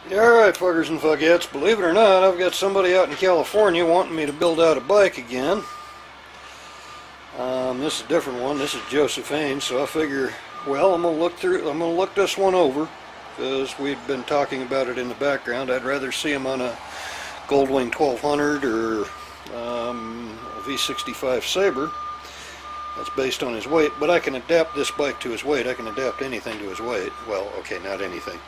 Alright, fuckers and fuckettes, believe it or not, I've got somebody out in California wanting me to build out a bike again. This is a different one. This is Josephine, so I figure, well, I'm gonna look this one over, because we've been talking about it in the background. I'd rather see him on a Goldwing 1200 or a V65 Sabre. That's based on his weight, but I can adapt this bike to his weight. I can adapt anything to his weight. Well, okay, not anything.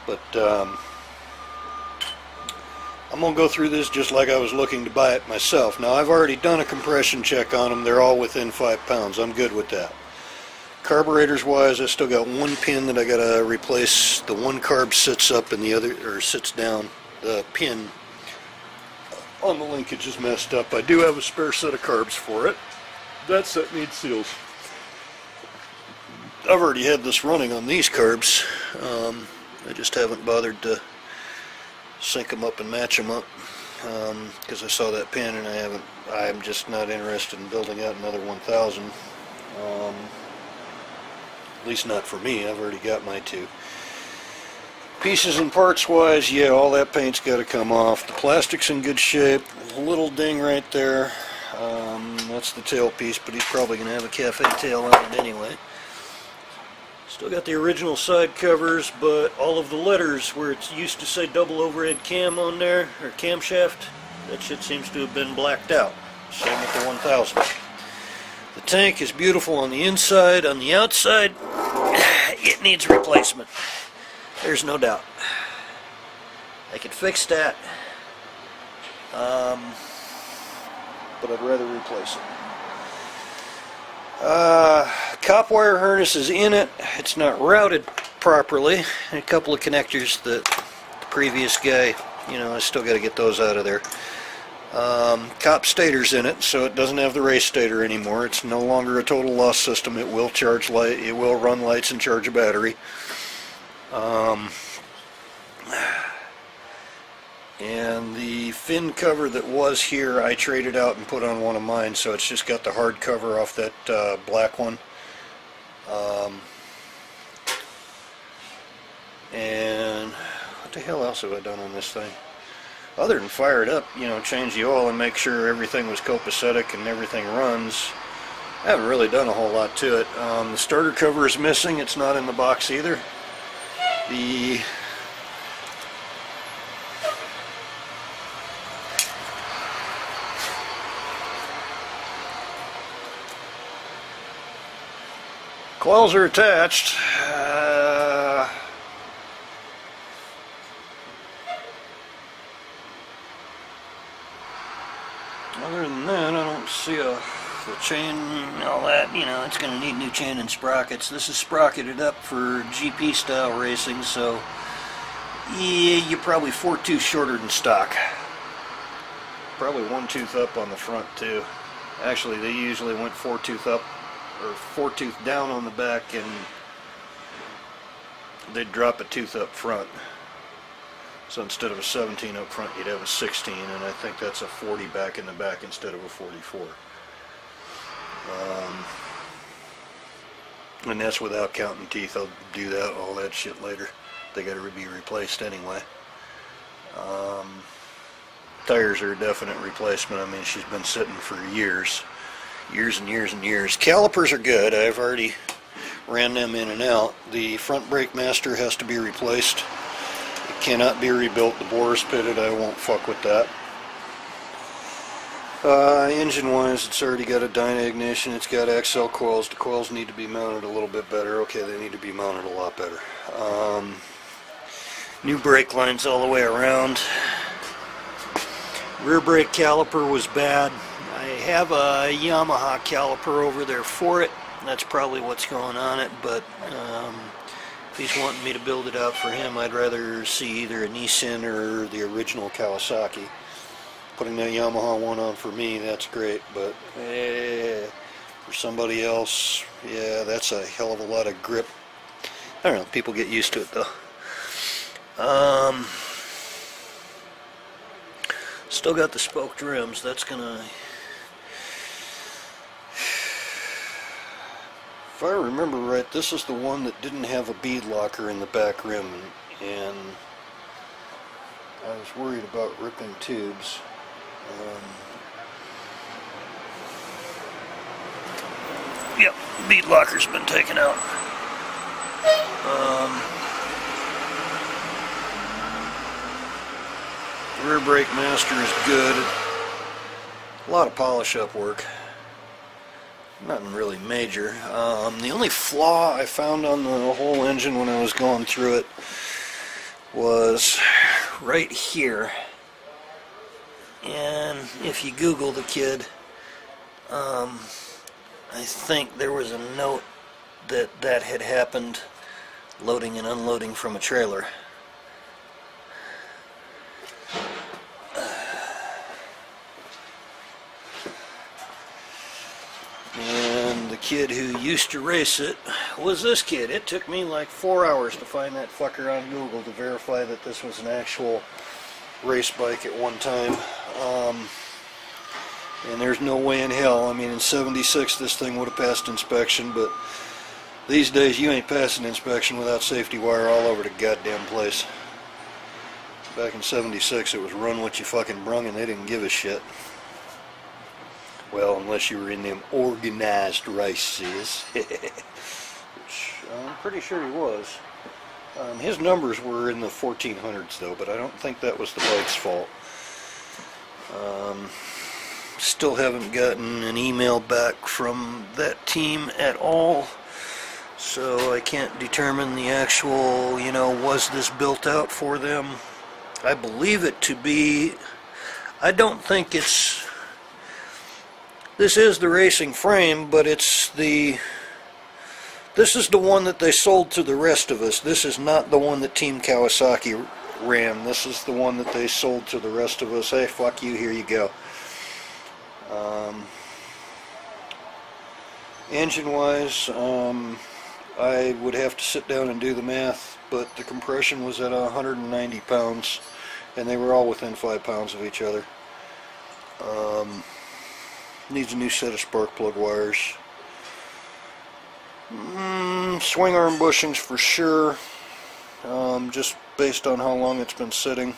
But I'm going to go through this just like I was looking to buy it myself. Now, I've already done a compression check on them. They're all within 5 pounds. I'm good with that. Carburetors wise, I still got one pin that I got to replace. The one carb sits up and the other, or sits down. The pin on the linkage is messed up. I do have a spare set of carbs for it. That set needs seals. I've already had this running on these carbs. I just haven't bothered to sync them up and match them up because I saw that pin and I'm just not interested in building out another 1000. At least not for me. I've already got my two. Pieces and parts wise, yeah, all that paint's got to come off. The plastic's in good shape. There's a little ding right there. That's the tail piece, but he's probably going to have a cafe tail on it anyway. Still got the original side covers, but all of the letters where it used to say double overhead cam on there, or camshaft, that shit seems to have been blacked out. Same with the 1000. The tank is beautiful on the inside. On the outside, it needs replacement. There's no doubt. I could fix that, but I'd rather replace it. Cop wire harness is in it. It's not routed properly. And a couple of connectors that the previous guy, you know, I still got to get those out of there. Cop stator's in it, so it doesn't have the race stator anymore. It's no longer a total loss system. It will charge light. It will run lights and charge a battery. And the fin cover that was here, I traded out and put on one of mine, so it's just got the hard cover off that black one. And what the hell else have I done on this thing? Other than fire it up, you know, change the oil and make sure everything was copacetic and everything runs, I haven't really done a whole lot to it. The starter cover is missing. It's not in the box either. The coils are attached. Other than that, I don't see the chain and all that. You know, it's going to need new chain and sprockets. This is sprocketed up for GP style racing, so yeah, you're probably 4 tooth shorter than stock. Probably 1 tooth up on the front too. Actually, they usually went 4 tooth up or 4 tooth down on the back, and they'd drop a tooth up front. So instead of a 17 up front, you'd have a 16, and I think that's a 40 back in the back instead of a 44. And that's without counting teeth. I'll do that, all that shit later. They got to be replaced anyway. Tires are a definite replacement. I mean, she's been sitting for years and years and years. Calipers are good. I've already ran them in and out. The front brake master has to be replaced. It cannot be rebuilt. The bore is pitted. I won't fuck with that. Engine wise, it's already got a Dyna ignition. It's got XL coils. The coils need to be mounted a little bit better. Okay, they need to be mounted a lot better. New brake lines all the way around. Rear brake caliper was bad. I have a Yamaha caliper over there for it. That's probably what's going on it, but if he's wanting me to build it out for him, I'd rather see either a Nissan or the original Kawasaki. Putting that Yamaha one on for me, that's great, but for somebody else, yeah, that's a hell of a lot of grip. I don't know, people get used to it though. Still got the spoked rims. That's gonna, if I remember right, this is the one that didn't have a bead locker in the back rim, and I was worried about ripping tubes. Yep, bead locker's been taken out. Rear brake master is good. A lot of polish up work. Nothing really major. The only flaw I found on the whole engine when I was going through it was right here. And if you Google the kid, I think there was a note that had happened loading and unloading from a trailer. And the kid who used to race it was this kid. It took me like 4 hours to find that fucker on Google to verify that this was an actual race bike at one time. And there's no way in hell. I mean, in '76 this thing would have passed inspection, but these days you ain't passing inspection without safety wire all over the goddamn place. Back in '76 it was run what you fucking brung and they didn't give a shit. Well, unless you were in them organized races. Which I'm pretty sure he was. His numbers were in the 1400s though, but I don't think that was the bike's fault. Still haven't gotten an email back from that team at all, so I can't determine the actual, you know, was this built out for them. I believe it to be, I don't think it's, this is the racing frame, but it's the, this is the one that they sold to the rest of us. This is not the one that Team Kawasaki ran. This is the one that they sold to the rest of us. Hey, fuck you, here you go. Engine-wise, I would have to sit down and do the math, but the compression was at 190 pounds, and they were all within 5 pounds of each other. Needs a new set of spark plug wires. Swing arm bushings for sure, just based on how long it's been sitting.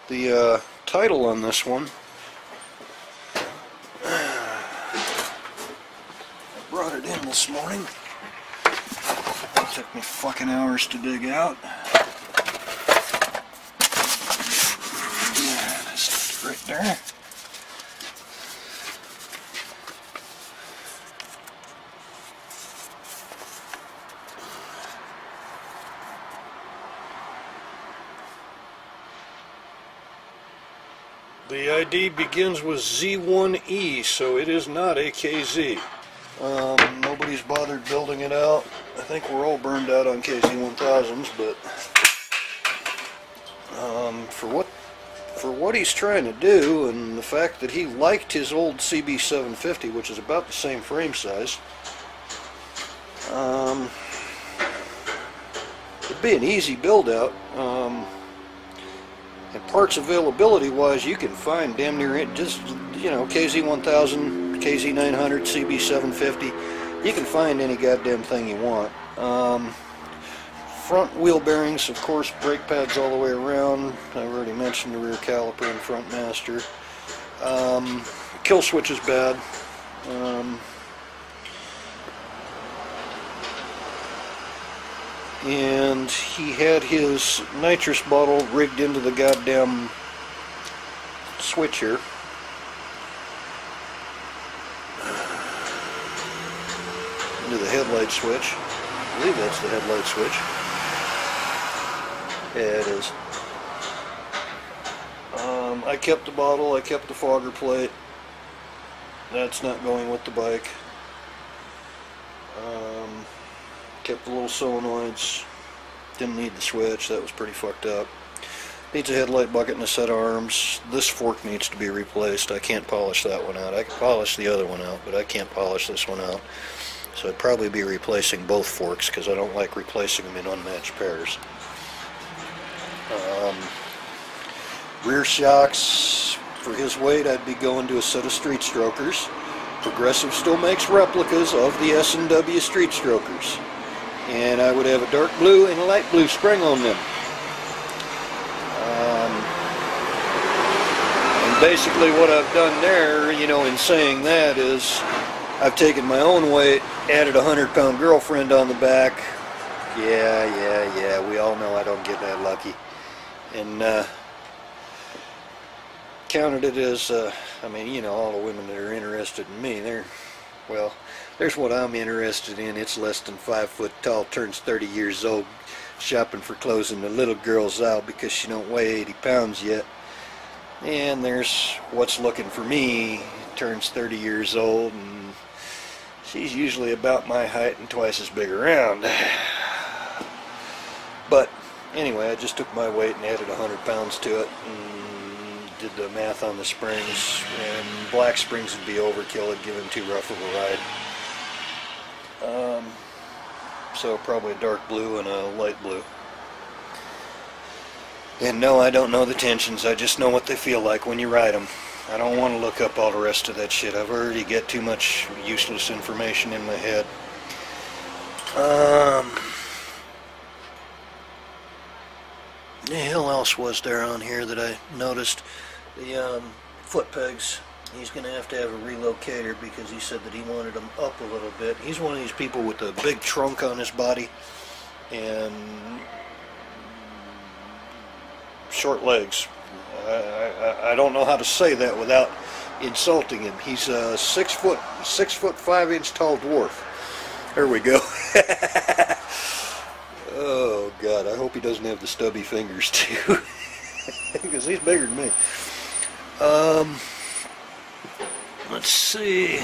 The title on this one, I brought it in this morning. It took me fucking hours to dig out. Yeah, that's right there. The ID begins with Z1E, so it is not a KZ. Nobody's bothered building it out. I think we're all burned out on KZ1000s, but for what he's trying to do, and the fact that he liked his old CB750, which is about the same frame size, it'd be an easy build out. And parts availability wise, you can find damn near just, you know, KZ1000, KZ900, CB750. You can find any goddamn thing you want. Front wheel bearings, of course, brake pads all the way around. I've already mentioned the rear caliper and front master. Kill switch is bad. And he had his nitrous bottle rigged into the goddamn switch here. Into the headlight switch. I believe that's the headlight switch. Yeah, it is. I kept the bottle, I kept the fogger plate. That's not going with the bike. Kept the little solenoids. Didn't need the switch, that was pretty fucked up. Needs a headlight bucket and a set of arms. This fork needs to be replaced. I can't polish that one out. I can polish the other one out, but I can't polish this one out. So I'd probably be replacing both forks because I don't like replacing them in unmatched pairs. Rear shocks, for his weight, I'd be going to a set of street strokers. Progressive still makes replicas of the S&W street strokers. And I would have a dark blue and a light blue spring on them. basically what I've done there, you know, in saying that is I've taken my own weight, added a 100-pound girlfriend on the back. Yeah, we all know I don't get that lucky. And counted it as, I mean, you know, all the women that are interested in me, well, there's what I'm interested in. It's less than 5 foot tall, turns 30 years old, shopping for clothes, and the little girl's out because she don't weigh 80 pounds yet. And there's what's looking for me, turns 30 years old, and she's usually about my height and twice as big around. But anyway, I just took my weight and added 100 pounds to it, and did the math on the springs, and black springs would be overkill. It'd give them too rough of a ride. So probably a dark blue and a light blue. And no, I don't know the tensions. I just know what they feel like when you ride them. I don't want to look up all the rest of that shit. I've already got too much useless information in my head. The hell else was there on here that I noticed? The foot pegs. He's going to have a relocator because he said that he wanted them up a little bit. He's one of these people with a big trunk on his body and short legs. I don't know how to say that without insulting him. He's a 6 foot 5 inch tall dwarf. There we go. Oh God, I hope he doesn't have the stubby fingers too, because he's bigger than me. Let's see.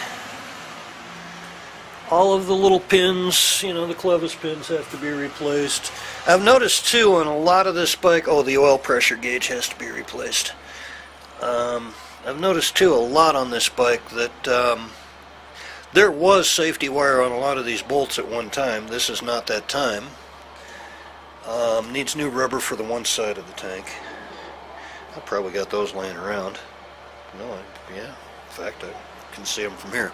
All of the little pins, you know, the clevis pins have to be replaced. I've noticed too on a lot of this bike, oh, the oil pressure gauge has to be replaced. I've noticed too a lot on this bike that there was safety wire on a lot of these bolts at one time. This is not that time. Needs new rubber for the one side of the tank. I probably got those laying around. No, yeah, in fact I can see them from here.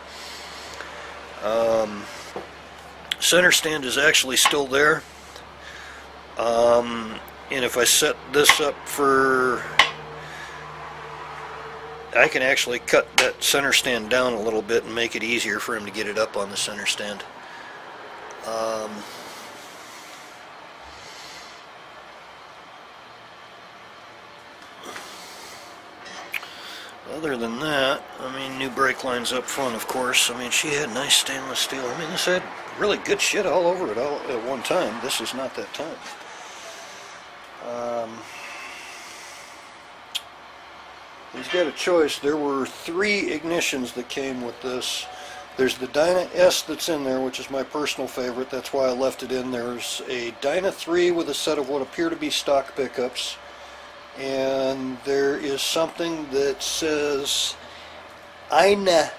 Center stand is actually still there. And if I set this up for, I can actually cut that center stand down a little bit and make it easier for him to get it up on the center stand. Other than that, I mean, new brake lines up front, of course. I mean, she had nice stainless steel. I mean, this had really good shit all over it all at one time. This is not that time. He's got a choice. There were 3 ignitions that came with this. There's the Dyna S that's in there, which is my personal favorite. That's why I left it in. There's a Dyna 3 with a set of what appear to be stock pickups. And there is something that says Inatec,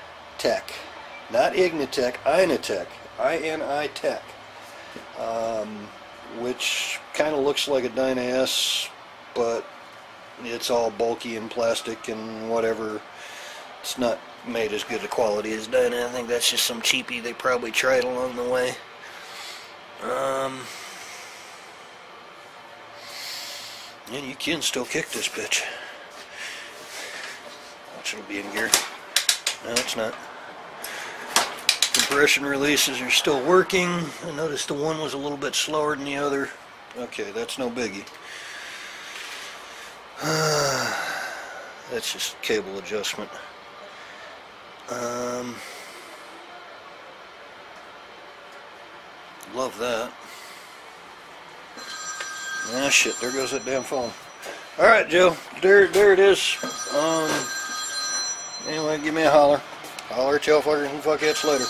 not Ignatec, Inatec, I-N-I-Tech, which kind of looks like a Dyna S, but it's all bulky and plastic and whatever. It's not made as good a quality as Dyna. I think that's just some cheapie they probably tried along the way. And you can still kick this bitch. Watch, it'll be in gear. No, it's not. Compression releases are still working. I noticed the one was a little bit slower than the other. Okay, that's no biggie. That's just cable adjustment. Love that. Ah, shit, there goes that damn phone. Alright, Joe, there it is. Anyway, give me a holler. Holler at y'all fuckers and fuckheads later.